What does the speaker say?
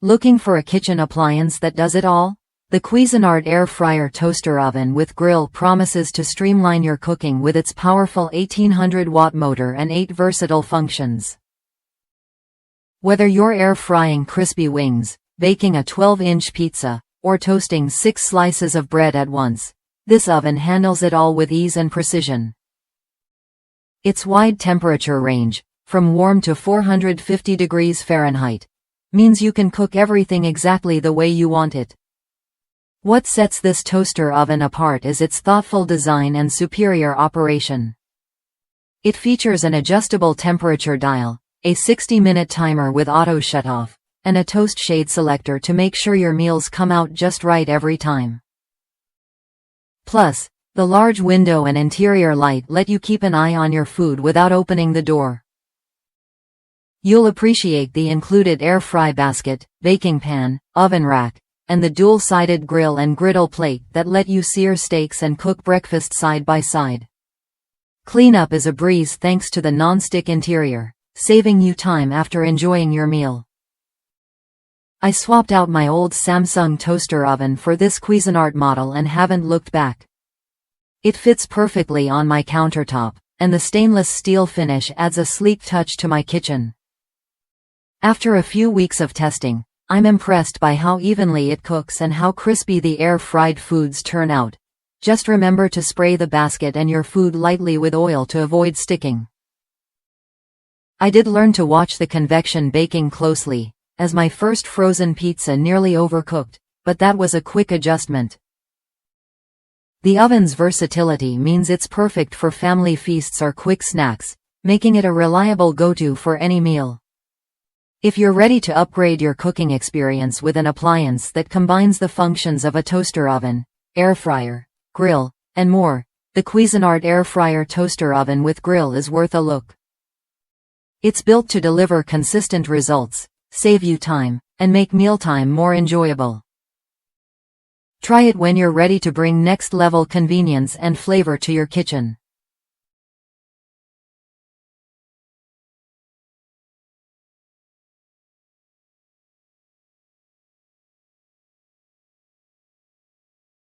Looking for a kitchen appliance that does it all? The Cuisinart AirFryer Toaster Oven with grill promises to streamline your cooking with its powerful 1800-watt motor and 8 versatile functions. Whether you're air-frying crispy wings, baking a 12-inch pizza, or toasting 6 slices of bread at once, this oven handles it all with ease and precision. Its wide temperature range, from warm to 450 degrees Fahrenheit, means you can cook everything exactly the way you want it. What sets this toaster oven apart is its thoughtful design and superior operation. It features an adjustable temperature dial, a 60-minute timer with auto-shutoff, and a toast shade selector to make sure your meals come out just right every time. Plus, the large window and interior light let you keep an eye on your food without opening the door. You'll appreciate the included air fry basket, baking pan, oven rack, and the dual-sided grill and griddle plate that let you sear steaks and cook breakfast side by side. Cleanup is a breeze thanks to the nonstick interior, saving you time after enjoying your meal. I swapped out my old Samsung toaster oven for this Cuisinart model and haven't looked back. It fits perfectly on my countertop, and the stainless steel finish adds a sleek touch to my kitchen. After a few weeks of testing, I'm impressed by how evenly it cooks and how crispy the air-fried foods turn out. Just remember to spray the basket and your food lightly with oil to avoid sticking. I did learn to watch the convection baking closely, as my first frozen pizza nearly overcooked, but that was a quick adjustment. The oven's versatility means it's perfect for family feasts or quick snacks, making it a reliable go-to for any meal. If you're ready to upgrade your cooking experience with an appliance that combines the functions of a toaster oven, air fryer, grill, and more, the Cuisinart AirFryer Toaster Oven with grill is worth a look. It's built to deliver consistent results, save you time, and make mealtime more enjoyable. Try it when you're ready to bring next-level convenience and flavor to your kitchen.